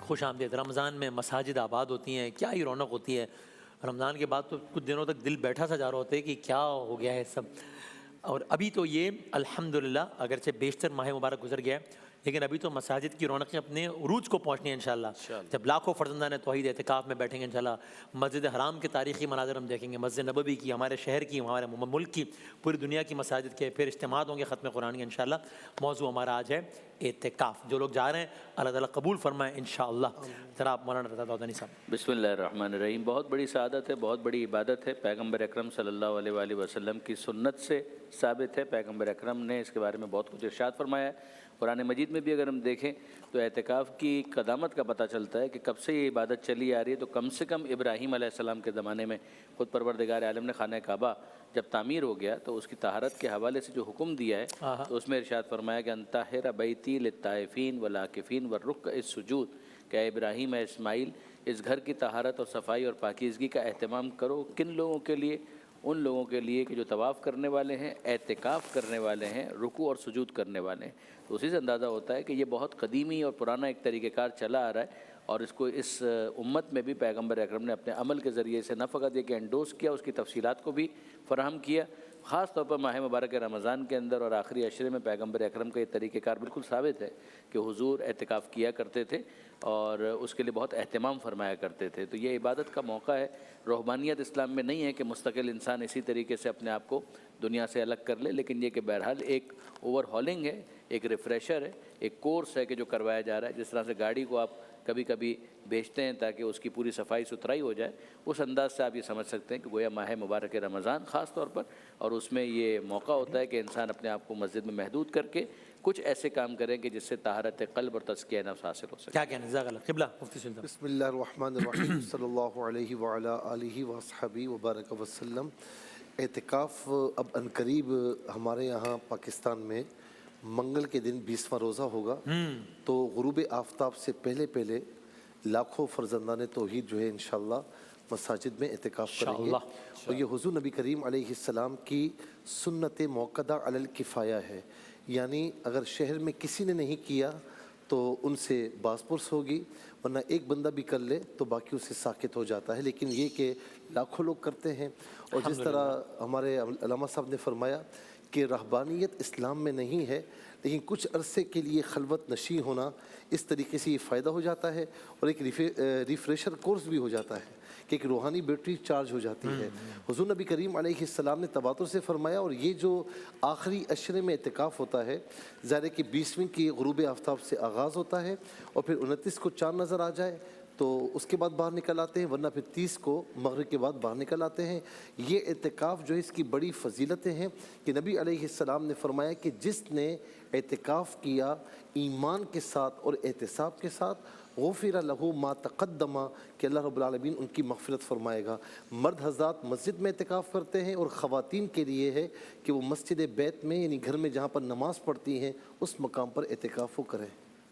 خوش آمدید۔ رمضان میں مساجد آباد ہوتی ہیں، کیا ہی رونق ہوتی ہے۔ رمضان کے بعد تو کچھ دنوں تک دل بیٹھا سا جا رہا ہوتا ہے کہ کیا ہو گیا ہے سب۔ اور ابھی تو یہ الحمدللہ اگرچہ بیشتر ماہ مبارک گزر گیا ہے، لیکن ابھی تو مساجد کی رونقیں اپنے عروج کو پہنچنی ہیں انشاءاللہ۔ جب لاکھوں فرزندان توحید اعتکاف میں بیٹھیں گے انشاءاللہ، مسجد حرام کے تاریخی مناظر ہم دیکھیں گے، مسجد نبوی کی، ہمارے شہر کی، ہمارے ملک کی، پوری دنیا کی مساجد کے پھر اجتماعات ہوں گے ختم قرآن کے انشاءاللہ۔ موضوع ہمارا آج ہے اعتکاف۔ جو لوگ جا رہے ہیں اللہ تعالیٰ قبول فرمائے انشاءاللہ۔ ذرا آپ مولانا رضا داؤدانی صاحب۔ بسم اللہ الرحمن الرحیم۔ بہت بڑی سعادت ہے، بہت بڑی عبادت ہے، پیغمبر اکرم صلی اللہ علیہ وآلہ وسلم کی سنت سے ثابت ہے۔ پیغمبر اکرم نے اس کے بارے میں بہت کچھ ارشاد فرمایا ہے۔ قرآن مجید میں بھی اگر ہم دیکھیں تو اعتکاف کی قدامت کا پتہ چلتا ہے کہ کب سے یہ عبادت چلی آ رہی ہے، تو کم سے کم ابراہیم علیہ السلام کے زمانے میں خود پروردگار عالم نے خانہ کعبہ جب تعمیر ہو گیا تو اس کی طہارت کے حوالے سے جو حکم دیا ہے تو اس میں ارشاد فرمایا کہ انطہر بیتی للطائفین والعاکفین والرکع السجود، کہ اے ابراہیم اے اسماعیل اس گھر کی طہارت اور صفائی اور پاکیزگی کا اہتمام کرو۔ کن لوگوں کے لیے؟ ان لوگوں کے لیے کہ جو طواف کرنے والے ہیں، اعتکاف کرنے والے ہیں، رکوع اور سجود کرنے والے ہیں۔ تو اسی سے اندازہ ہوتا ہے کہ یہ بہت قدیمی اور پرانا ایک طریقہ کار چلا آ رہا ہے، اور اس کو اس امت میں بھی پیغمبر اکرم نے اپنے عمل کے ذریعے سے نہ فقط یہ کہ انڈوس کیا، اس کی تفصیلات کو بھی فراہم کیا۔ خاص طور پر ماہ مبارک رمضان کے اندر اور آخری عشرے میں پیغمبر اکرم کا یہ طریقہ کار بالکل ثابت ہے کہ حضور اعتکاف کیا کرتے تھے اور اس کے لیے بہت اہتمام فرمایا کرتے تھے۔ تو یہ عبادت کا موقع ہے۔ روحانیت اسلام میں نہیں ہے کہ مستقل انسان اسی طریقے سے اپنے آپ کو دنیا سے الگ کر لے، لیکن یہ کہ بہرحال ایک اوور ہالنگ ہے، ایک ریفریشر ہے، ایک کورس ہے کہ جو کروایا جا رہا ہے۔ جس طرح سے گاڑی کو آپ کبھی کبھی بیچتے ہیں تاکہ اس کی پوری صفائی ستھرائی ہو جائے، اس انداز سے آپ یہ سمجھ سکتے ہیں کہ گویا ماہ مبارک رمضان خاص طور پر، اور اس میں یہ موقع ہوتا ہے کہ انسان اپنے آپ کو مسجد میں محدود کر کے کچھ ایسے کام کریں کہ جس سے طہارت قلب اور تزکیہ نفس حاصل ہو سکے۔ کیا کہنا ہے جزاک اللہ قبلہ مفتی سلطان۔ بسم اللہ الرحمن الرحیم، صلی اللہ علیہ وعلی آلہ وصحبہ وبارک وسلم۔ اعتکاف اب عنقریب ہمارے یہاں پاکستان میں منگل کے دن 20واں روزہ ہوگا، تو غروب آفتاب سے پہلے پہلے لاکھوں فرزندان توحید جو ہے انشاءاللہ مساجد میں اعتکاف کریں گے، اور یہ حضور نبی کریم علیہ السلام کی سنت موقدہ علی الکفایہ ہے، یعنی اگر شہر میں کسی نے نہیں کیا تو ان سے باز پرس ہوگی، ورنہ ایک بندہ بھی کر لے تو باقی اسے ساکت ہو جاتا ہے۔ لیکن یہ کہ لاکھوں لوگ کرتے ہیں، اور جس طرح ہمارے علامہ صاحب نے فرمایا کہ رہبانیت اسلام میں نہیں ہے، لیکن کچھ عرصے کے لیے خلوت نشیں ہونا، اس طریقے سے یہ فائدہ ہو جاتا ہے، اور ایک ریفریشر کورس بھی ہو جاتا ہے کہ ایک روحانی بیٹری چارج ہو جاتی ہے۔ حضور نبی کریم علیہ السلام نے تواتر سے فرمایا، اور یہ جو آخری عشرے میں اعتکاف ہوتا ہے، ظاہر ہے کہ 20ویں کی غروب آفتاب سے آغاز ہوتا ہے، اور پھر 29 کو چاند نظر آ جائے تو اس کے بعد باہر نکل آتے ہیں، ورنہ پھر 30 کو مغرب کے بعد باہر نکل آتے ہیں۔ یہ اعتکاف جو ہے اس کی بڑی فضیلتیں ہیں کہ نبی علیہ السلام نے فرمایا کہ جس نے اعتکاف کیا ایمان کے ساتھ اور احتساب کے ساتھ، غفر لہ ما تقدم، کہ اللہ رب العالمین ان کی مغفرت فرمائے گا۔ مرد حضرات مسجد میں اعتکاف کرتے ہیں، اور خواتین کے لیے ہے کہ وہ مسجد بیت میں، یعنی گھر میں جہاں پر نماز پڑھتی ہیں اس مقام پر اعتکاف وہ کریں۔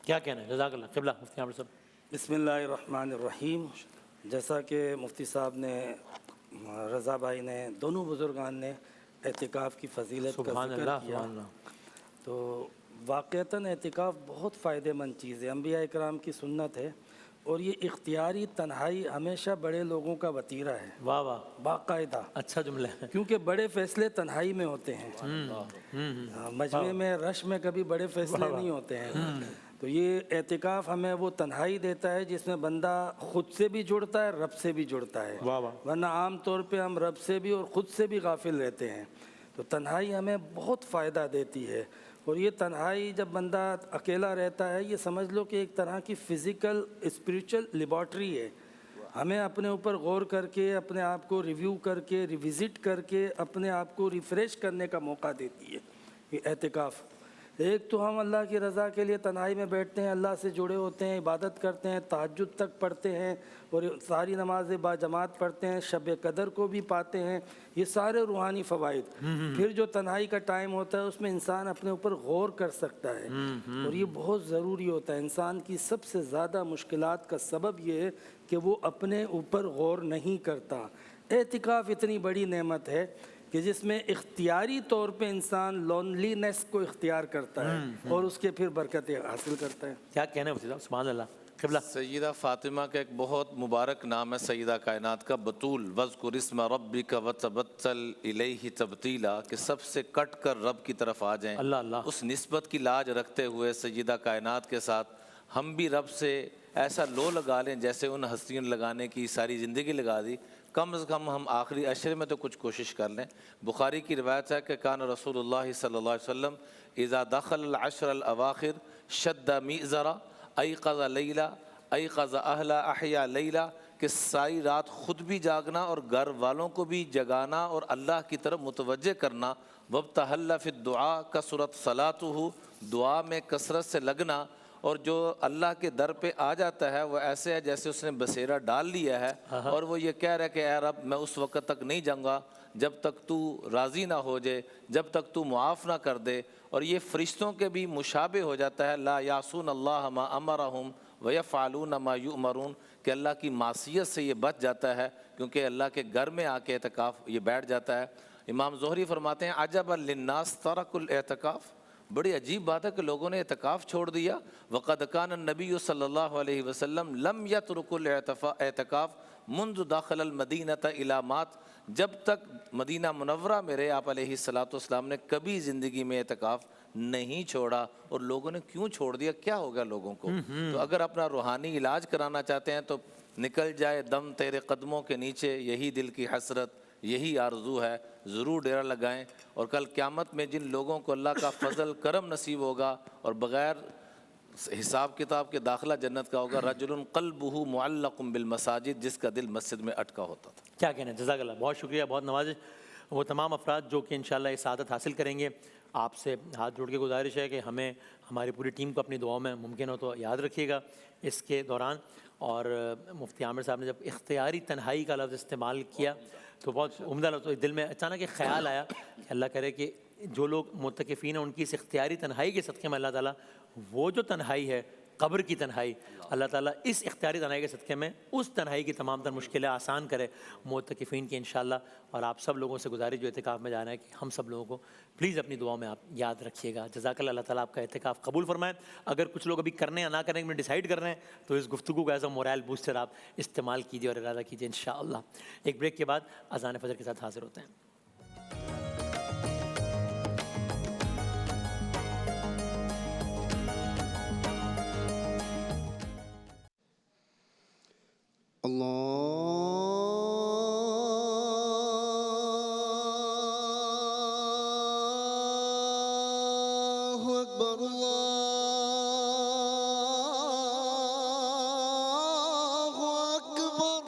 کیا کہنا ہے جزاک اللہ قبلہ مفتی عامر صاحب۔ بسم اللہ الرحمن الرحیم۔ جیسا کہ مفتی صاحب نے، رضا بھائی نے، دونوں بزرگان نے اعتکاف کی فضیلت کا ذکر کیا، تو واقعتاً اعتکاف بہت فائدہ مند چیز ہے، انبیاء اکرام کی سنت ہے، اور یہ اختیاری تنہائی ہمیشہ بڑے لوگوں کا وتیرہ ہے، واہ واہ، باقاعدہ، اچھا جملہ ہے، کیونکہ بڑے فیصلے تنہائی میں ہوتے ہیں، مجمع میں رش میں کبھی بڑے فیصلے نہیں ہوتے ہیں۔ تو یہ اعتکاف ہمیں وہ تنہائی دیتا ہے جس میں بندہ خود سے بھی جڑتا ہے، رب سے بھی جڑتا ہے، ورنہ عام طور پہ ہم رب سے بھی اور خود سے بھی غافل رہتے ہیں۔ تو تنہائی ہمیں بہت فائدہ دیتی ہے، اور یہ تنہائی جب بندہ اکیلا رہتا ہے، یہ سمجھ لو کہ ایک طرح کی فزیکل اسپریچول لیبارٹری ہے۔ ہمیں اپنے اوپر غور کر کے، اپنے آپ کو ریویو کر کے، ریوزٹ کر کے اپنے آپ کو ریفریش کرنے کا موقع دیتی ہے یہ اعتکاف۔ ایک تو ہم اللہ کی رضا کے لیے تنہائی میں بیٹھتے ہیں، اللہ سے جڑے ہوتے ہیں، عبادت کرتے ہیں، تہجد تک پڑھتے ہیں، اور ساری نمازیں با جماعت پڑھتے ہیں، شب قدر کو بھی پاتے ہیں، یہ سارے روحانی فوائد۔ پھر جو تنہائی کا ٹائم ہوتا ہے اس میں انسان اپنے اوپر غور کر سکتا ہے، اور یہ بہت ضروری ہوتا ہے۔ انسان کی سب سے زیادہ مشکلات کا سبب یہ ہے کہ وہ اپنے اوپر غور نہیں کرتا۔ اعتکاف اتنی بڑی نعمت ہے کہ جس میں اختیاری طور پہ انسان لونلی نیس کو اختیار کرتا ہے، اور اس کے پھر برکتیں حاصل کرتا ہے۔ کیا کہنا ہے مفتی صاحب، سبحان اللہ قبلہ سیدہ فاطمہ کا ایک بہت مبارک نام ہے سیدہ کائنات کا، بطول، وذکر اسم ربک وتبتل الیہ تبتیلا، کہ سب سے کٹ کر رب کی طرف آ جائیں۔ اللہ اللہ۔ اس نسبت کی لاج رکھتے ہوئے سیدہ کائنات کے ساتھ ہم بھی رب سے ایسا لو لگا لیں جیسے ان ہستیوں نے لگانے کی ساری زندگی لگا دی، کم از کم ہم آخری عشرے میں تو کچھ کوشش کر لیں۔ بخاری کی روایت ہے کہ کان رسول اللہ صلی اللہ علیہ وسلم اذا دخل العشر الاواخر شد میزرا ایقظ لیلا ایقظ اہلا احیا لیلا، کہ ساری رات خود بھی جاگنا اور گھر والوں کو بھی جگانا اور اللہ کی طرف متوجہ کرنا۔ وابتہل فی الدعاء کثرت صلاتہ، دعا میں کثرت سے لگنا، اور جو اللہ کے در پہ آ جاتا ہے وہ ایسے ہے جیسے اس نے بسیرا ڈال لیا ہے، اور وہ یہ کہہ رہا ہے کہ اے رب میں اس وقت تک نہیں جاؤں گا جب تک تو راضی نہ ہو جائے، جب تک تو معاف نہ کر دے۔ اور یہ فرشتوں کے بھی مشابہ ہو جاتا ہے، لا یعصون اللہ ما امرہم ویفعلون ما یؤمرون، کہ اللہ کی معصیت سے یہ بچ جاتا ہے کیونکہ اللہ کے گھر میں آ کے اعتکاف یہ بیٹھ جاتا ہے۔ امام زہری فرماتے ہیں عجبا للناس ترک الاعتکاف، بڑی عجیب بات ہے کہ لوگوں نے اعتکاف چھوڑ دیا۔ وقد کان النبی صلی اللہ علیہ وسلم لم یترک الاعتکاف منذ داخل المدینہ الی مات، جب تک مدینہ منورہ میں رہے آپ علیہ السلام نے کبھی زندگی میں اعتکاف نہیں چھوڑا۔ اور لوگوں نے کیوں چھوڑ دیا، کیا ہو گیا لوگوں کو؟ تو اگر اپنا روحانی علاج کرانا چاہتے ہیں تو نکل جائے دم تیرے قدموں کے نیچے، یہی دل کی حسرت، یہی آرزو ہے، ضرور ڈیرا لگائیں۔ اور کل قیامت میں جن لوگوں کو اللہ کا فضل کرم نصیب ہوگا اور بغیر حساب کتاب کے داخلہ جنت کا ہوگا، رجل قلبہ معلق بالمساجد، جس کا دل مسجد میں اٹکا ہوتا تھا۔ کیا کہنا ہے، جزاک اللہ، بہت شکریہ، بہت نوازش۔ وہ تمام افراد جو کہ انشاءاللہ یہ سعادت حاصل کریں گے، آپ سے ہاتھ جوڑ کے گزارش ہے کہ ہمیں ہماری پوری ٹیم کو اپنی دعاؤں میں ممکن ہو تو یاد رکھیے گا اس کے دوران۔ اور مفتی عامر صاحب نے جب اختیاری تنہائی کا لفظ استعمال کیا تو بہت عمدہ لفظ، تو دل میں اچانک ایک خیال آیا کہ اللہ کرے کہ جو لوگ متکفین ہیں ان کی اس اختیاری تنہائی کے صدقے میں اللہ تعالیٰ وہ جو تنہائی ہے، قبر کی تنہائی، اللہ تعالیٰ اس اختیاری تنہائی کے صدقے میں اس تنہائی کی تمام تر مشکلیں آسان کرے معتکفین کی انشاءاللہ۔ اور آپ سب لوگوں سے گزارش جو اعتکاف میں جانا ہے کہ ہم سب لوگوں کو پلیز اپنی دعاؤں میں آپ یاد رکھیے گا۔ جزاک اللہ، اللہ تعالیٰ آپ کا اعتکاف قبول فرمائے۔ اگر کچھ لوگ ابھی کرنے یا نہ کرنے میں ڈیسائیڈ کر رہے ہیں تو اس گفتگو کو ایز اے مورائل بوسٹر آپ استعمال کیجیے اور ارادہ کیجیے انشاءاللہ۔ ایک بریک کے بعد اذان فجر کے ساتھ حاضر ہوتے ہیں۔ اللہ اکبر اللہ اکبر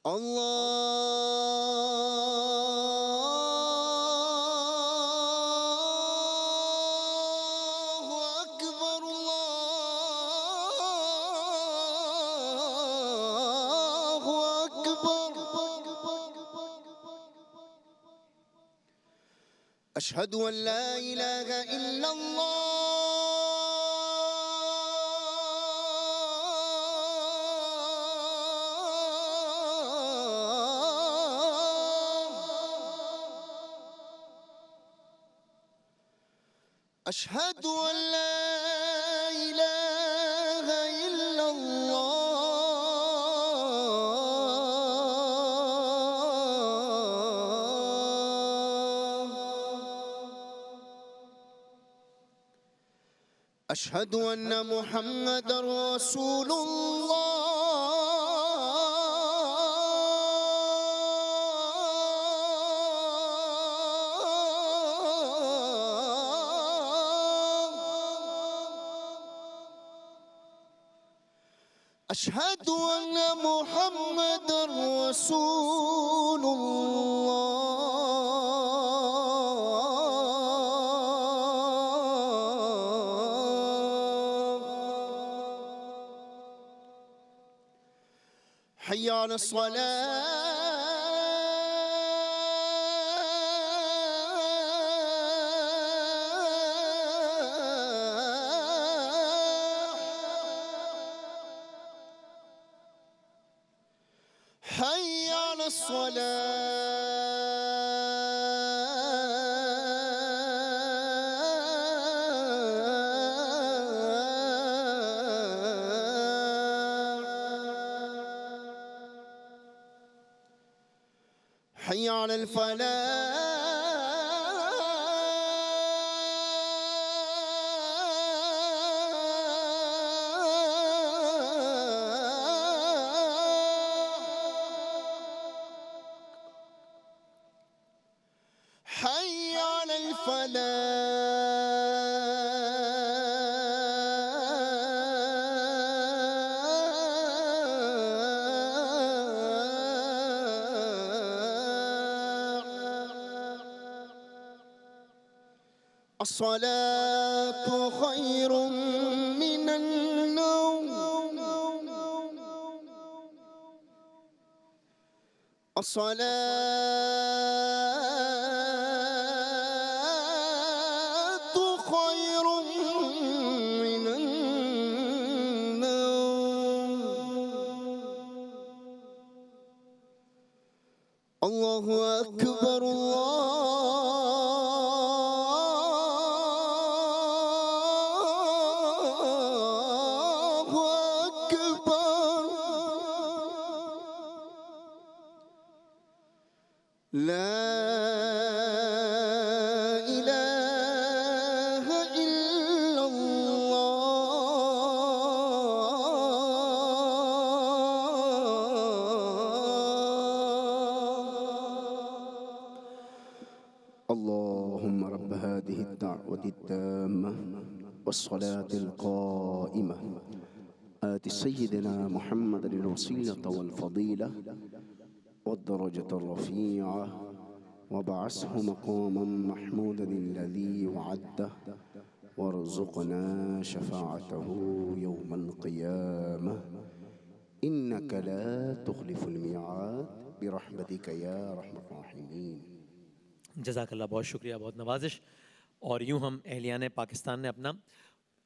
اللہ اکبر اللہ اکبر اشہد ان لا الہ الا اللہ اشہد ان لا الہ الا اللہ اشہد ان محمد رسول اللہ اشہد ان محمد رسول اللہ حی علی الصلاة حي على الصلاة حي على الفلاح حي على الفلاح الصلاة خير من النوم الصلاة خير من النوم الله أكبر الله أكبر لا إله إلا الله اللهم رب هذه الدعوة التامة والصلاة القائمة آت سيدنا محمد الوسيلة والفضيلة والدرجة الرفيعة وابعثه مقاما محمودا الذي وعده وارزقنا شفاعته يوم القيامة إنك لا تخلف الميعاد برحمتك يا أرحم الراحمين. جزاک اللہ، بہت شکریہ، بہت نوازش. اور یوں ہم اہلیان پاکستان نے اپنا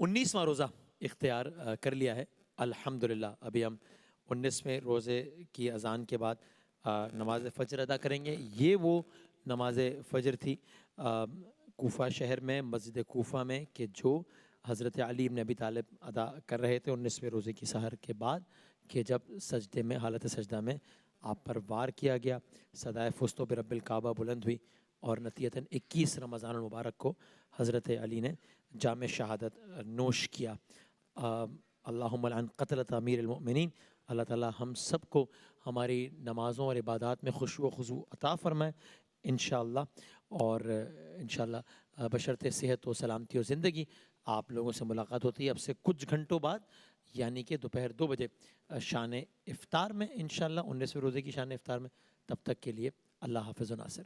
19واں روزہ اختیار کر لیا ہے الحمدللہ. ابھی ہم 19ویں روزے کی اذان کے بعد نماز فجر ادا کریں گے. یہ وہ نماز فجر تھی کوفہ شہر میں، مسجد کوفہ میں، کہ جو حضرت علی بن ابی طالب ادا کر رہے تھے 19ویں روزے کی سحر کے بعد، کہ جب سجدے میں، حالت سجدہ میں آپ پر وار کیا گیا، صدائے فزت برب الکعبہ بلند ہوئی، اور نتیجتاً 21 رمضان المبارک کو حضرت علی نے جام شہادت نوش کیا. اللہم لعن قتلۃ امیر المؤمنین. اللہ تعالی ہم سب کو ہماری نمازوں اور عبادات میں خشوع و خضوع عطا فرمائے انشاءاللہ. اور انشاءاللہ بشرط صحت و سلامتی و زندگی آپ لوگوں سے ملاقات ہوتی ہے اب سے کچھ گھنٹوں بعد، یعنی کہ دوپہر 2 بجے شان افطار میں انشاءاللہ، 19ویں روزے کی شان افطار میں. تب تک کے لیے اللہ حافظ و ناصر.